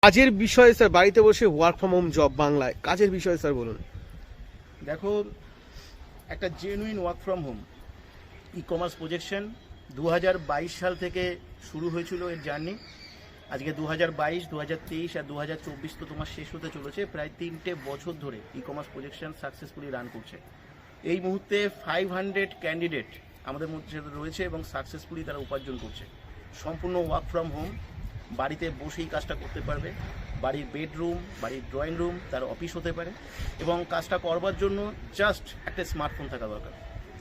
কাজের বিষয়ে স্যার, বাড়িতে বসে ওয়ার্ক ফ্রম হোম জব বাংলায় কাজের বিষয়ে স্যার বলুন। দেখো, একটা genuine work from home e commerce projection 2022 সাল থেকে শুরু হয়েছিল এর জার্নি। আজকে 2022, 2023 আর 2024 তো তোমার শেষ হতে চলেছে। প্রায় 3টে বছর ধরে e commerce projection successfully run করছে। এই মুহূর্তে 500 ক্যান্ডিডেট আমাদের মধ্যে রয়েছে এবং সাকসেসফুলি তারা উপার্জন করছে। সম্পূর্ণ ওয়ার্ক ফ্রম হোম, বাড়িতে বসেই কাজটা করতে পারবে। বাড়ির বেডরুম, বাড়ির ড্রয়িং রুম তার অফিস হতে পারে এবং কাজটা করবার জন্য জাস্ট একটা স্মার্টফোন থাকা দরকার।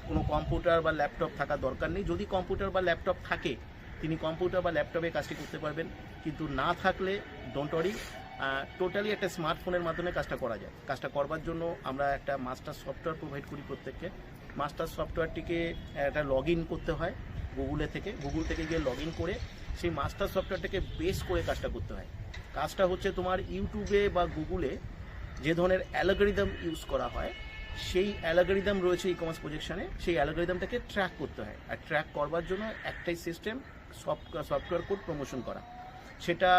কোনো কম্পিউটার বা ল্যাপটপ থাকা দরকার নেই। যদি কম্পিউটার বা ল্যাপটপ থাকে, তিনি কম্পিউটার বা ল্যাপটপে কাজটি করতে পারবেন, কিন্তু না থাকলে ডোন্ট ওয়ারি, টোটালি একটা স্মার্টফোনের মাধ্যমে কাজটা করা যায়। কাজটা করবার জন্য আমরা একটা মাস্টার সফটওয়্যার প্রোভাইড করি প্রত্যেককে। মাস্টার সফটওয়্যারটিকে একটা লগ ইন করতে হয় গুগল থেকে গিয়ে লগ ইন করে সেই মাস্টার সফটওয়্যারটাকে বেস করে কাজটা করতে হয়। কাজটা হচ্ছে তোমার ইউটিউবে বা গুগলে যে ধরনের অ্যালগরিদম ইউজ করা হয়, সেই অ্যালগরিদম রয়েছে ই কমার্স প্রজেকশনে, সেই অ্যালগরিদমটাকে ট্র্যাক করতে হয়। আর ট্র্যাক করবার জন্য একটাই সিস্টেম, সফটওয়্যার কোড প্রমোশন করা। সেটা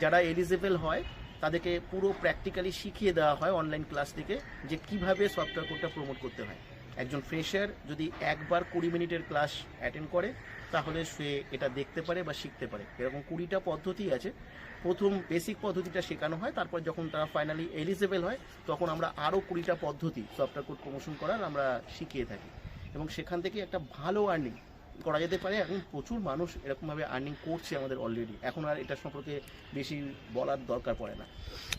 যারা এলিজিবল হয় তাদেরকে পুরো প্র্যাকটিক্যালি শিখিয়ে দেওয়া হয় অনলাইন ক্লাস থেকে, যে কিভাবে সফটওয়্যার কোডটা প্রমোট করতে হয়। একজন ফ্রেশার যদি একবার 20 মিনিটের ক্লাস অ্যাটেন্ড করে, তাহলে সে এটা দেখতে পারে বা শিখতে পারে। এরকম 20টা পদ্ধতি আছে। প্রথম বেসিক পদ্ধতিটা শেখানো হয়, তারপর যখন তারা ফাইনালি এলিজেবল হয়, তখন আমরা আরও 20টা পদ্ধতি সফটওয়্যার কোড প্রমোশন করার আমরা শিখিয়ে থাকি এবং সেখান থেকে একটা ভালো আর্নিং করা যেতে পারে। এখন প্রচুর মানুষ এরকমভাবে আর্নিং করছে আমাদের অলরেডি। এখন আর এটা সম্পর্কে বেশি বলার দরকার পড়ে না।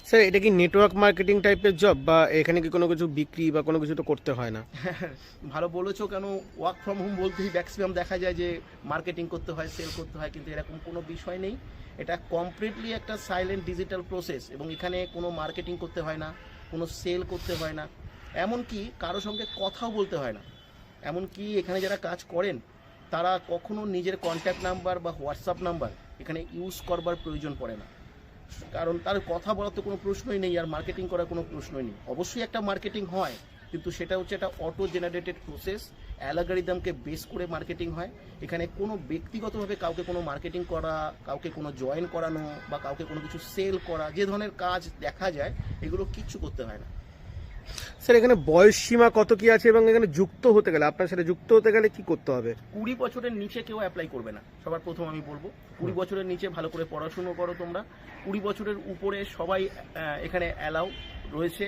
স্যার, এটা কি নেটওয়ার্ক মার্কেটিং টাইপের জব, বা এখানে কি কোনো কিছু বিক্রি বা কোনো কিছু তো করতে হয় না? ভালো বলেছো। কেন, ওয়ার্ক ফ্রম হোম বলতেই ম্যাক্সিমাম দেখা যায় যে মার্কেটিং করতে হয়, সেল করতে হয়, কিন্তু এরকম কোনো বিষয় নেই। এটা কমপ্লিটলি একটা সাইলেন্ট ডিজিটাল প্রসেস এবং এখানে কোনো মার্কেটিং করতে হয় না, কোনো সেল করতে হয় না, এমনকি কারো সঙ্গে কথাও বলতে হয় না। এমনকি এখানে যারা কাজ করেন তারা কখনো নিজের কন্ট্যাক্ট নাম্বার বা হোয়াটসঅ্যাপ নাম্বার এখানে ইউজ করবার প্রয়োজন পড়ে না, কারণ তার কথা বলার তো কোনো প্রশ্নই নেই আর মার্কেটিং করার কোনো প্রশ্নই নেই। অবশ্যই একটা মার্কেটিং হয়, কিন্তু সেটা হচ্ছে একটা অটো জেনারেটেড প্রসেস, অ্যালগরিদমকে বেস করে মার্কেটিং হয়। এখানে কোনো ব্যক্তিগতভাবে কাউকে কোনো মার্কেটিং করা, কাউকে কোনো জয়েন করানো বা কাউকে কোনো কিছু সেল করা, যে ধরনের কাজ দেখা যায়, এগুলো কিচ্ছু করতে হয় না। স্যার, এখানে বয়স সীমা কত কি আছে, এবং এখানে যুক্ত হতে গেলে, আপনার সাথে যুক্ত হতে গেলে কি করতে হবে? 20 বছরের নিচে কেউ অ্যাপ্লাই করবে না। সবার প্রথম আমি বলবো, 20 বছরের নিচে ভালো করে পড়াশুনো করো তোমরা। 20 বছরের উপরে সবাই এখানে অ্যালাউ রয়েছে।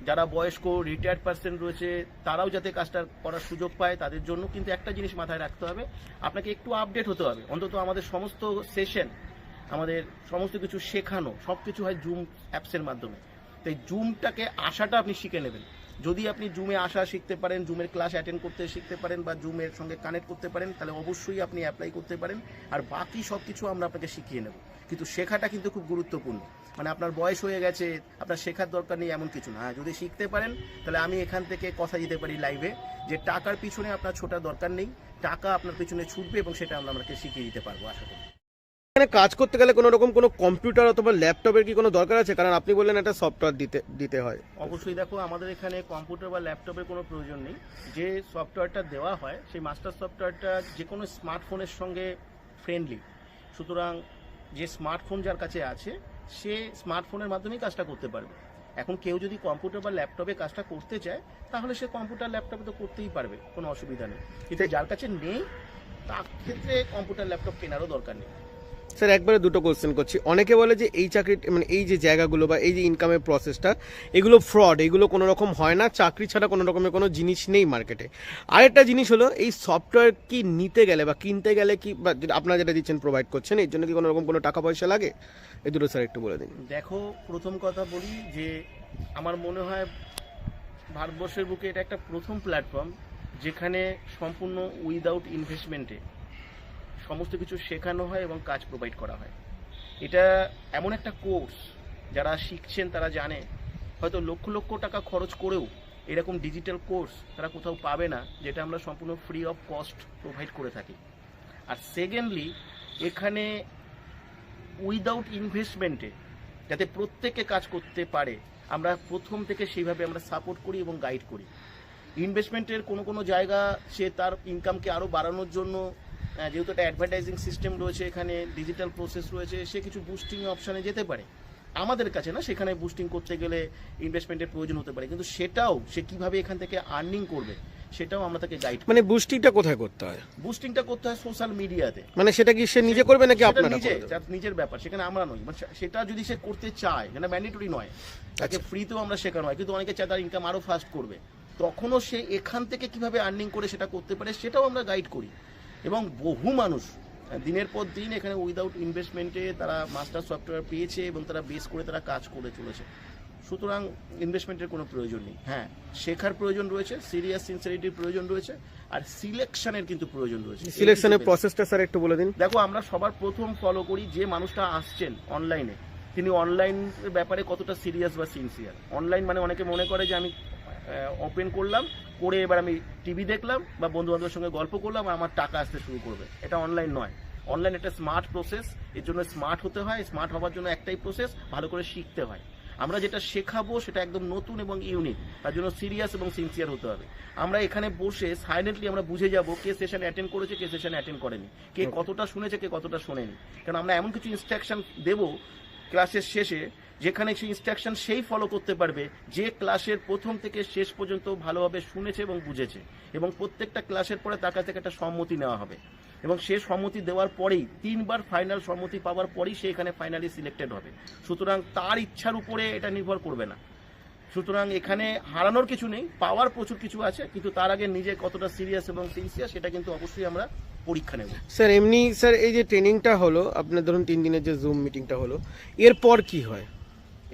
যারা বয়স্ক রিটায়ার্ড পার্সন রয়েছে তারাও যাতে কাজটা করার সুযোগ পায়, তাদের জন্য। কিন্তু একটা জিনিস মাথায় রাখতে হবে, আপনাকে একটু আপডেট হতে হবে। অন্তত আমাদের সমস্ত সেশন, আমাদের সমস্ত কিছু শেখানো, সব কিছু হয় জুম অ্যাপসের মাধ্যমে। তো এই জুমটাকে আসাটা আপনি শিখে নেবেন। যদি আপনি জুমে আসা শিখতে পারেন, জুমের ক্লাস অ্যাটেন্ড করতে শিখতে পারেন বা জুমের সঙ্গে কানেক্ট করতে পারেন, তাহলে অবশ্যই আপনি অ্যাপ্লাই করতে পারেন। আর বাকি সব কিছু আমরা আপনাকে শিখিয়ে নেব। কিন্তু শেখাটা কিন্তু খুব গুরুত্বপূর্ণ। মানে আপনার বয়স হয়ে গেছে, আপনার শেখার দরকার নেই এমন কিছু না। যদি শিখতে পারেন, তাহলে আমি এখান থেকে কথা দিতে পারি লাইভে, যে টাকার পিছনে আপনার ছোটার দরকার নেই, টাকা আপনার পিছনে ছুটবে এবং সেটা আমরা আপনাকে শিখিয়ে দিতে পারবো, আশা করি। এখানে কাজ করতে গেলে কোনো রকম কোনো কম্পিউটার অথবা ল্যাপটপের কি কোনো দরকার আছে? কারণ আপনি বললেন একটা সফটওয়্যার দিতে হয়। অবশ্যই। দেখো, আমাদের এখানে কম্পিউটার বা ল্যাপটপের কোনো প্রয়োজন নেই। যে সফটওয়্যারটা দেওয়া হয়, সেই মাস্টার সফটওয়্যারটা যে কোনো স্মার্টফোনের সঙ্গে ফ্রেন্ডলি। সুতরাং যে স্মার্টফোন যার কাছে আছে, সে স্মার্টফোনের মাধ্যমেই কাজটা করতে পারবে। এখন কেউ যদি কম্পিউটার বা ল্যাপটপে কাজটা করতে চায়, তাহলে সে কম্পিউটার ল্যাপটপে তো করতেই পারবে, কোনো অসুবিধা নেই। কিন্তু যার কাছে নেই, তার ক্ষেত্রে কম্পিউটার ল্যাপটপ কেনারও দরকার নেই। স্যার, একবারে দুটো কোশ্চেন করছি। অনেকে বলে যে এই চাকরি, মানে এই যে জায়গাগুলো বা এই যে ইনকামের প্রসেসটা, এগুলো ফ্রড, এগুলো কোনো রকম হয় না, চাকরি ছাড়া কোনো রকমের কোনো জিনিস নেই মার্কেটে। আরেকটা জিনিস হলো, এই সফটওয়্যার কি নিতে গেলে বা কিনতে গেলে কি, বা আপনারা যেটা দিচ্ছেন প্রোভাইড করছেন, এর জন্য কি কোনো রকম কোনো টাকা পয়সা লাগে? এই দুটো স্যার একটু বলে দিন। দেখো, প্রথম কথা বলি যে আমার মনে হয় ভারতবর্ষের বুকে এটা একটা প্রথম প্ল্যাটফর্ম যেখানে সম্পূর্ণ উইদাউট ইনভেস্টমেন্টে সমস্ত কিছু শেখানো হয় এবং কাজ প্রোভাইড করা হয়। এটা এমন একটা কোর্স, যারা শিখছেন তারা জানে হয়তো লক্ষ লক্ষ টাকা খরচ করেও এরকম ডিজিটাল কোর্স তারা কোথাও পাবে না, যেটা আমরা সম্পূর্ণ ফ্রি অফ কস্ট প্রোভাইড করে থাকি। আর সেকেন্ডলি, এখানে উইদাউট ইনভেস্টমেন্টে যাতে প্রত্যেকে কাজ করতে পারে, আমরা প্রথম থেকে সেইভাবে আমরা সাপোর্ট করি এবং গাইড করি। ইনভেস্টমেন্টের কোনো কোনো জায়গা সে তার ইনকামকে আরও বাড়ানোর জন্য যেহেতু একটা অ্যাডভার্টাইজিং সিস্টেম রয়েছে, এখানে ডিজিটাল প্রসেস রয়েছে, সে কিছু বুস্টিং অপশানে যেতে পারে। আমাদের কাছে না, সেখানে বুস্টিং করতে গেলে ইনভেস্টমেন্টের প্রয়োজন হতে পারে, কিন্তু সেটাও সে কিভাবে এখান থেকে আর্নিং করবে সেটাও আমরা তাকে গাইড মানে বুস্টিংটা কোথায় করতে হয়? বুস্টিংটা করতে হয় সোশ্যাল মিডিয়াতে। মানে সেটা কি সে নিজে করবে নাকি সেটা আপনারা নিজে, করবেন? তার নিজের ব্যাপার, সেখানে আমরা নই। মানে সেটা যদি সে করতে চায়, সেটা ম্যান্ডেটরি নয়, তাকে ফ্রিতেও আমরা শেখানো হয়, কিন্তু অনেকে চায় তার ইনকাম আরো ফাস্ট করবে, তখনও সে এখান থেকে কিভাবে আর্নিং করে সেটা করতে পারে সেটাও আমরা গাইড করি। এবং বহু মানুষ দিনের পর দিন এখানে উইদাউট ইনভেস্টমেন্টে তারা মাস্টার সফটওয়্যার পেয়েছে এবং তারা বেস করে তারা কাজ করে চলেছে। সুতরাং ইনভেস্টমেন্টের কোনো প্রয়োজন নেই। হ্যাঁ, শেখার প্রয়োজন রয়েছে, সিরিয়াস সিনসিয়ারিটির প্রয়োজন রয়েছে, আর সিলেকশনের কিন্তু প্রয়োজন রয়েছে। সিলেকশনের প্রসেসটা স্যার একটু বলে দিন। দেখো, আমরা সবার প্রথম ফলো করি যে মানুষটা আসছেন অনলাইনে, তিনি অনলাইনের ব্যাপারে কতটা সিরিয়াস বা সিনসিয়ার। অনলাইন মানে অনেকে মনে করে যে আমি ওপেন করলাম, করে এবার আমি টিভি দেখলাম বা বন্ধু বান্ধবের সঙ্গে গল্প করলাম আর আমার টাকা আসতে শুরু করবে। এটা অনলাইন নয়। অনলাইন একটা স্মার্ট প্রসেস, এর জন্য স্মার্ট হতে হয়। স্মার্ট হওয়ার জন্য একটাই প্রসেস, ভালো করে শিখতে হয়। আমরা যেটা শেখাবো সেটা একদম নতুন এবং ইউনিক, তার জন্য সিরিয়াস এবং সিনসিয়ার হতে হবে। আমরা এখানে বসে সাইলেন্টলি আমরা বুঝে যাব কে সেশন অ্যাটেন্ড করেছে, কে সেশন অ্যাটেন্ড করেনি, কে কতটা শুনেছে, কে কতটা শোনেনি। কারণ আমরা এমন কিছু ইনস্ট্রাকশন দেবো ক্লাসের শেষে, যেখানে সেই ইনস্ট্রাকশন সেই ফলো করতে পারবে যে ক্লাসের প্রথম থেকে শেষ পর্যন্ত ভালোভাবে শুনেছে এবং বুঝেছে। এবং প্রত্যেকটা ক্লাসের পরে তার কাছ থেকে একটা সম্মতি নেওয়া হবে, এবং সে সম্মতি দেওয়ার পরেই 3বার ফাইনাল সম্মতি পাওয়ার পরেই সে এখানে ফাইনালি সিলেক্টেড হবে। সুতরাং তার ইচ্ছার উপরে এটা নির্ভর করবে না। সুতরাং এখানে হারানোর কিছু নেই, পাওয়ার প্রচুর কিছু আছে, কিন্তু তার আগে নিজে কতটা সিরিয়াস এবং সিনসিয়ার সেটা কিন্তু অবশ্যই আমরা পরীক্ষা নেব। স্যার এমনি স্যার এই যে ট্রেনিংটা হলো আপনার, ধরুন 3 দিনের যে জুম মিটিংটা হলো, এরপর কি হয়?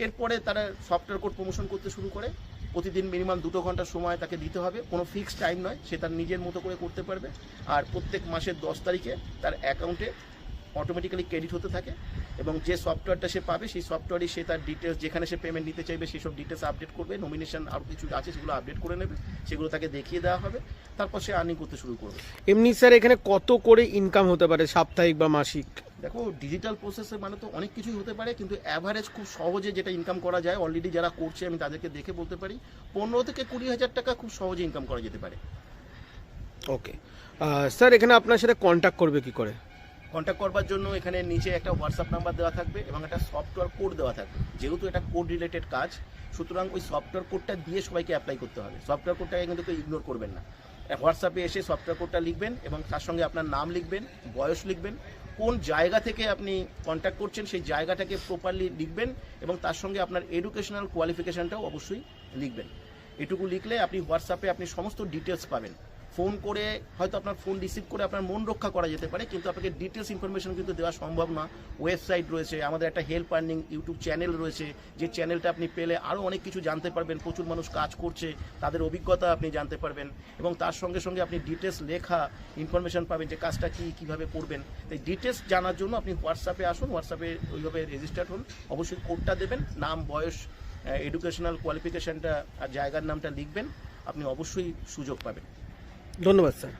এরপরে তারা সফটওয়্যার কোড প্রমোশন করতে শুরু করে। প্রতিদিন মিনিমাম 2 ঘন্টা সময় তাকে দিতে হবে, কোনো ফিক্সড টাইম নয়, সে তার নিজের মতো করে করতে পারবে। আর প্রত্যেক মাসের 10 তারিখে তার অ্যাকাউন্টে অটোমেটিক্যালি ক্রেডিট হতে থাকে, এবং যে সফটওয়্যারটা সে পাবে সেই সফটওয়্যারই সে তার ডিটেলস, যেখানে সে পেমেন্ট নিতে চাইবে সেই সব ডিটেলস আপডেট করবে, নমিনেশন আর কিছু আছে সেগুলো আপডেট করে নেবে, সেগুলো তাকে দেখিয়ে দেওয়া হবে, তারপর সে আর্নিং করতে শুরু করবে। এমনি স্যার এখানে কত করে ইনকাম হতে পারে, সাপ্তাহিক বা মাসিক? দেখো, ডিজিটাল প্রসেসে মানে তো অনেক কিছুই হতে পারে, কিন্তু অ্যাভারেজ খুব সহজে যেটা ইনকাম করা যায়, অলরেডি যারা করছে আমি তাদেরকে দেখে বলতে পারি 15 থেকে 20 হাজার টাকা খুব সহজে ইনকাম করা যেতে পারে। ওকে স্যার, এখানে আপনার সাথে কন্ট্যাক্ট করবে কি করে? কন্ট্যাক্ট করবার জন্য এখানে নিচে একটা হোয়াটসঅ্যাপ নাম্বার দেওয়া থাকবে এবং একটা সফটওয়্যার কোড দেওয়া থাকবে। যেহেতু এটা কোড রিলেটেড কাজ, সুতরাং ওই সফটওয়্যার কোডটা দিয়ে সবাইকে অ্যাপ্লাই করতে হবে। সফটওয়্যার কোডটাকে কিন্তু কেউ ইগনোর করবেন না। হোয়াটসঅ্যাপে এসে সফটওয়্যার কোডটা লিখবেন এবং তার সঙ্গে আপনার নাম লিখবেন, বয়স লিখবেন, কোন জায়গা থেকে আপনি কন্ট্যাক্ট করছেন সেই জায়গাটাকে প্রপারলি লিখবেন, এবং তার সঙ্গে আপনার এডুকেশনাল কোয়ালিফিকেশানটাও অবশ্যই লিখবেন। এটুকু লিখলে আপনি হোয়াটসঅ্যাপে আপনি সমস্ত ডিটেলস পাবেন। ফোন করে হয়তো আপনার ফোন রিসিভ করে আপনার মন রক্ষা করা যেতে পারে, কিন্তু আপনাকে ডিটেলস ইনফরমেশন কিন্তু দেওয়া সম্ভব না। ওয়েবসাইট রয়েছে, আমাদের একটা হেল্প আর্নিং ইউটিউব চ্যানেল রয়েছে, যে চ্যানেলটা আপনি পেলে আরও অনেক কিছু জানতে পারবেন। প্রচুর মানুষ কাজ করছে, তাদের অভিজ্ঞতা আপনি জানতে পারবেন, এবং তার সঙ্গে সঙ্গে আপনি ডিটেলস লেখা ইনফরমেশন পাবেন যে কাজটা কীভাবে করবেন। তাই ডিটেলস জানার জন্য আপনি হোয়াটসঅ্যাপে আসুন, হোয়াটসঅ্যাপে ওইভাবে রেজিস্টার্ড হন, অবশ্যই কোডটা দেবেন, নাম, বয়স, এডুকেশনাল কোয়ালিফিকেশানটা আর জায়গার নামটা লিখবেন, আপনি অবশ্যই সুযোগ পাবেন। ধন্যবাদ স্যার।